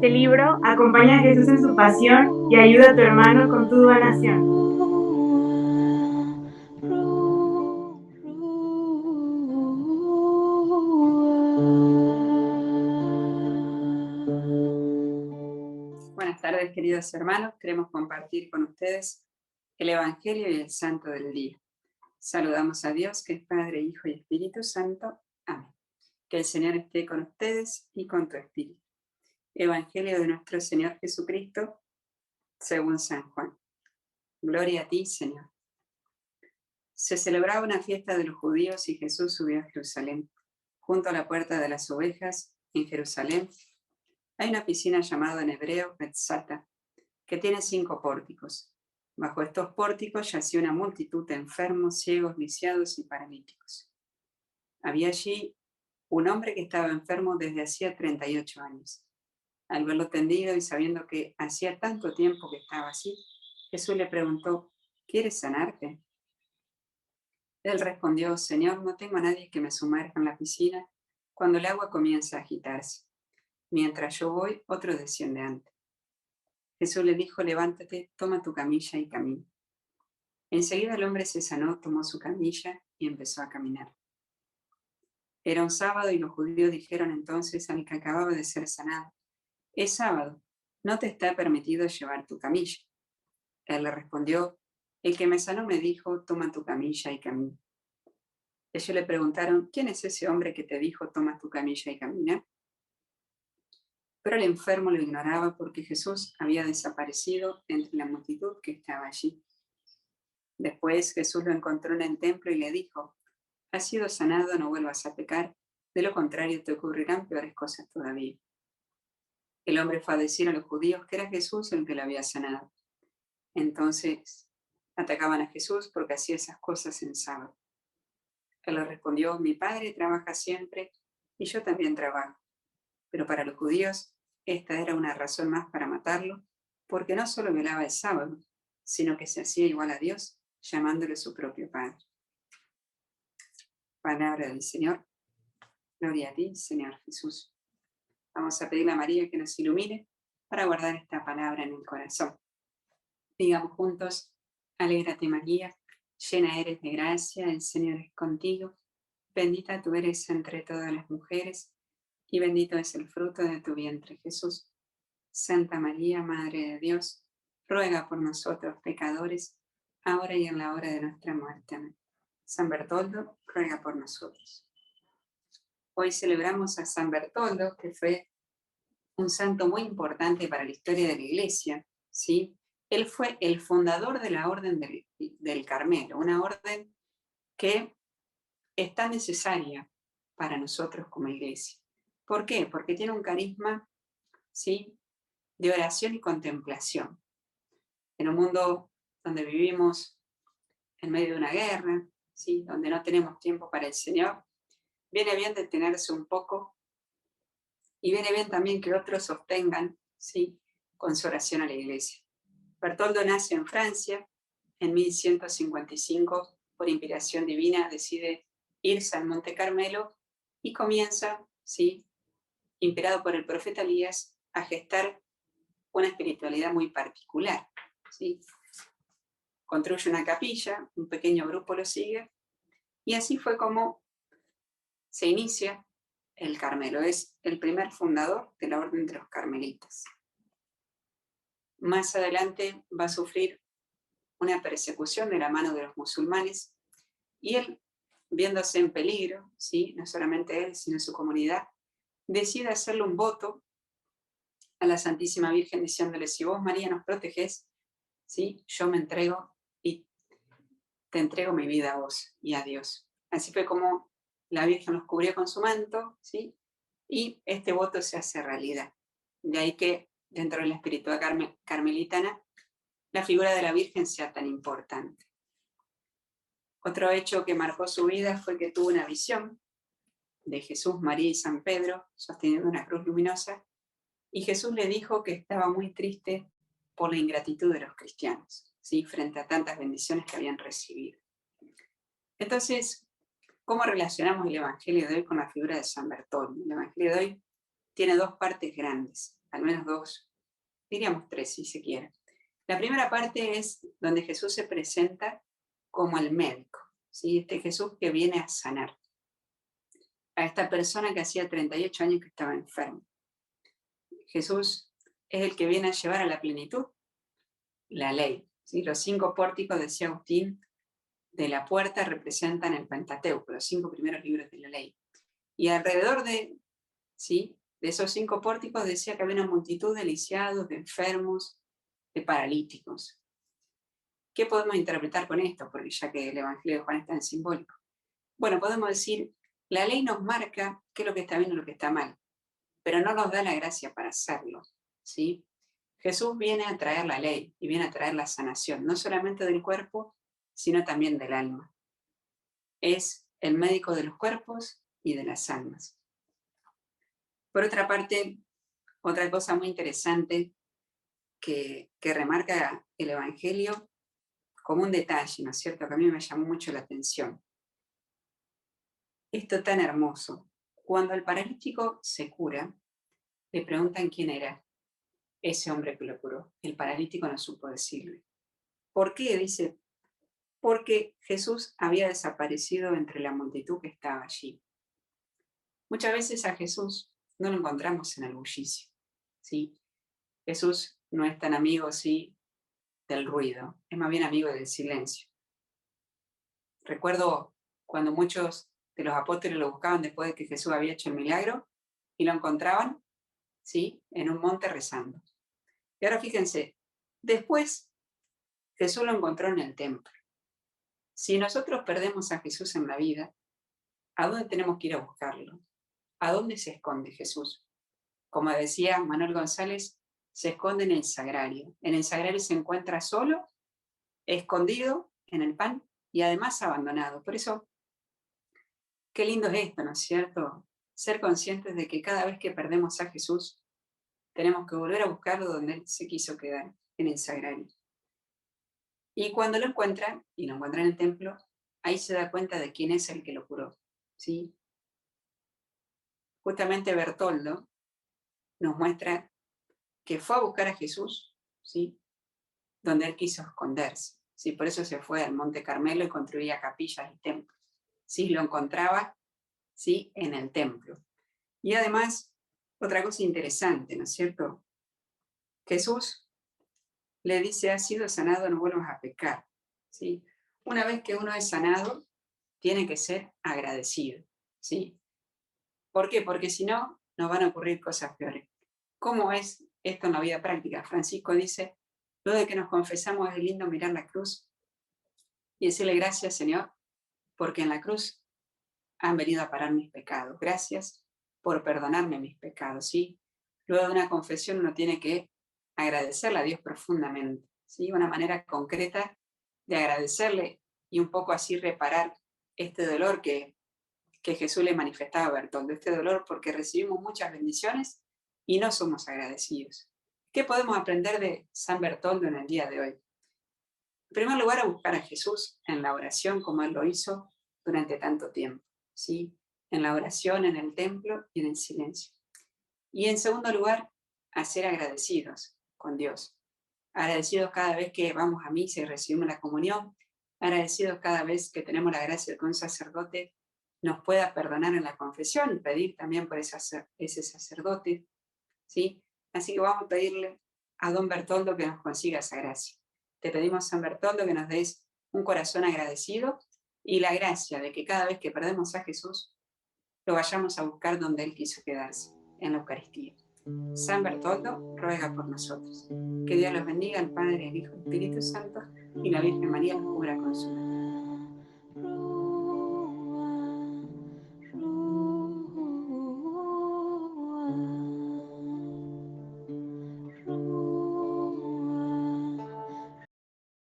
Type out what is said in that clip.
este libro, acompaña a Jesús en su pasión y ayuda a tu hermano con tu donación. Buenas tardes, queridos hermanos. Queremos compartir con ustedes el Evangelio y el Santo del Día. Saludamos a Dios, que es Padre, Hijo y Espíritu Santo. Amén. Que el Señor esté con ustedes y con tu espíritu. Evangelio de nuestro Señor Jesucristo, según San Juan. Gloria a ti, Señor. Se celebraba una fiesta de los judíos y Jesús subió a Jerusalén. Junto a la puerta de las ovejas, en Jerusalén, hay una piscina llamada en hebreo Betzata, que tiene 5 pórticos. Bajo estos pórticos yacía una multitud de enfermos, ciegos, lisiados y paralíticos. Había allí un hombre que estaba enfermo desde hacía 38 años. Al verlo tendido y sabiendo que hacía tanto tiempo que estaba así, Jesús le preguntó: ¿quieres sanarte? Él respondió: Señor, no tengo a nadie que me sumerja en la piscina cuando el agua comienza a agitarse. Mientras yo voy, otro desciende antes. Jesús le dijo: levántate, toma tu camilla y camina. Enseguida el hombre se sanó, tomó su camilla y empezó a caminar. Era un sábado y los judíos dijeron entonces al que acababa de ser sanado: es sábado, no te está permitido llevar tu camilla. Él le respondió: el que me sanó me dijo, toma tu camilla y camina. Ellos le preguntaron: ¿quién es ese hombre que te dijo, toma tu camilla y camina? Pero el enfermo lo ignoraba porque Jesús había desaparecido entre la multitud que estaba allí. Después Jesús lo encontró en el templo y le dijo: has sido sanado, no vuelvas a pecar, de lo contrario te ocurrirán peores cosas todavía. El hombre fue a decir a los judíos que era Jesús el que lo había sanado. Entonces atacaban a Jesús porque hacía esas cosas en sábado. Él le respondió: mi padre trabaja siempre y yo también trabajo. Pero para los judíos esta era una razón más para matarlo, porque no solo violaba el sábado, sino que se hacía igual a Dios, llamándole su propio Padre. Palabra del Señor. Gloria a ti, Señor Jesús. Vamos a pedirle a María que nos ilumine para guardar esta palabra en el corazón. Digamos juntos: alégrate María, llena eres de gracia, el Señor es contigo, bendita tú eres entre todas las mujeres, y bendito es el fruto de tu vientre, Jesús. Santa María, Madre de Dios, ruega por nosotros pecadores, ahora y en la hora de nuestra muerte. Amén. San Bertoldo, ruega por nosotros. Hoy celebramos a San Bertoldo, que fue un santo muy importante para la historia de la Iglesia, ¿sí? Él fue el fundador de la Orden del Carmelo, una orden que es tan necesaria para nosotros como Iglesia. ¿Por qué? Porque tiene un carisma, ¿sí?, de oración y contemplación. En un mundo donde vivimos en medio de una guerra, ¿sí?, donde no tenemos tiempo para el Señor, viene bien detenerse un poco y viene bien también que otros sostengan, ¿sí?, con su oración a la Iglesia. Bertoldo nace en Francia en 1155, por inspiración divina decide irse al Monte Carmelo y comienza, ¿sí?, inspirado por el profeta Elías, a gestar una espiritualidad muy particular, ¿sí? Construye una capilla, un pequeño grupo lo sigue, y así fue como se inicia el Carmelo. Es el primer fundador de la Orden de los Carmelitas. Más adelante va a sufrir una persecución de la mano de los musulmanes, y él, viéndose en peligro, ¿sí?, no solamente él, sino su comunidad, decide hacerle un voto a la Santísima Virgen diciéndole: si vos, María, nos protegés, ¿sí?, yo me entrego y te entrego mi vida a vos y a Dios. Así fue como la Virgen los cubrió con su manto, ¿sí?, y este voto se hace realidad. De ahí que dentro de la espiritualidad carmelitana la figura de la Virgen sea tan importante. Otro hecho que marcó su vida fue que tuvo una visión de Jesús, María y San Pedro sosteniendo una cruz luminosa, y Jesús le dijo que estaba muy triste por la ingratitud de los cristianos, ¿sí?, frente a tantas bendiciones que habían recibido. Entonces, ¿cómo relacionamos el Evangelio de hoy con la figura de San Bertoldo? El Evangelio de hoy tiene 2 partes grandes. al menos dos, diríamos tres si se quiere. La primera parte es donde Jesús se presenta como el médico, ¿sí? Este Jesús que viene a sanar a esta persona que hacía 38 años que estaba enferma. Jesús es el que viene a llevar a la plenitud la ley, ¿sí? Los 5 pórticos, decía Agustín, de la puerta representan el Pentateuco, los 5 primeros libros de la ley. Y alrededor ¿sí? de esos 5 pórticos decía que había una multitud de lisiados, de enfermos, de paralíticos. ¿Qué podemos interpretar con esto? Porque ya que el Evangelio de Juan es tan simbólico. Bueno, podemos decir, la ley nos marca qué es lo que está bien y lo que está mal, pero no nos da la gracia para hacerlo, ¿sí? Jesús viene a traer la ley y viene a traer la sanación, no solamente del cuerpo, sino también del alma. Es el médico de los cuerpos y de las almas. Por otra parte, otra cosa muy interesante que remarca el Evangelio como un detalle, ¿no es cierto?, que a mí me llamó mucho la atención. Esto tan hermoso. Cuando el paralítico se cura, le preguntan quién era ese hombre que lo curó. El paralítico no supo decirle. ¿Por qué? Dice, porque Jesús había desaparecido entre la multitud que estaba allí. Muchas veces a Jesús no lo encontramos en el bullicio, ¿sí? Jesús no es tan amigo, sí, del ruido, es más bien amigo del silencio. Recuerdo cuando muchos de los apóstoles lo buscaban después de que Jesús había hecho el milagro y lo encontraban, ¿sí?, en un monte rezando. Y ahora fíjense, después Jesús lo encontró en el templo. Si nosotros perdemos a Jesús en la vida, ¿a dónde tenemos que ir a buscarlo? ¿A dónde se esconde Jesús? Como decía Manuel González, se esconde en el sagrario. En el sagrario se encuentra solo, escondido en el pan y además abandonado. Por eso, qué lindo es esto, ¿no es cierto? Ser conscientes de que cada vez que perdemos a Jesús, tenemos que volver a buscarlo donde Él se quiso quedar, en el sagrario. Y cuando lo encuentra, y lo encuentra en el templo, ahí se da cuenta de quién es el que lo curó, ¿sí? Justamente Bertoldo nos muestra que fue a buscar a Jesús, ¿sí?, donde Él quiso esconderse, ¿sí? Por eso se fue al Monte Carmelo y construía capillas y templos, ¿sí? Lo encontraba, ¿sí?, en el templo. Y además, otra cosa interesante, ¿no es cierto? Jesús le dice, has sido sanado, no vuelvas a pecar, ¿sí? Una vez que uno es sanado, tiene que ser agradecido, ¿sí? ¿Por qué? Porque si no, nos van a ocurrir cosas peores. ¿Cómo es esto en la vida práctica? Francisco dice, luego de que nos confesamos es lindo mirar la cruz y decirle gracias, Señor, porque en la cruz han venido a parar mis pecados. Gracias por perdonarme mis pecados, ¿sí? Luego de una confesión uno tiene que agradecerle a Dios profundamente, ¿sí? Una manera concreta de agradecerle y un poco así reparar este dolor que Jesús le manifestaba a Bertoldo, este dolor porque recibimos muchas bendiciones y no somos agradecidos. ¿Qué podemos aprender de San Bertoldo en el día de hoy? En primer lugar, a buscar a Jesús en la oración como Él lo hizo durante tanto tiempo, ¿sí? En la oración, en el templo y en el silencio. Y en segundo lugar, a ser agradecidos con Dios. Agradecidos cada vez que vamos a misa y recibimos la comunión. Agradecidos cada vez que tenemos la gracia de que un sacerdote nos pueda perdonar en la confesión y pedir también por ese sacerdote, ¿sí? Así que vamos a pedirle a don Bertoldo que nos consiga esa gracia. Te pedimos, San Bertoldo, que nos des un corazón agradecido y la gracia de que cada vez que perdemos a Jesús, lo vayamos a buscar donde Él quiso quedarse, en la Eucaristía. San Bertoldo, ruega por nosotros. Que Dios los bendiga, el Padre, el Hijo, el Espíritu Santo, y la Virgen María los cubra con su mano.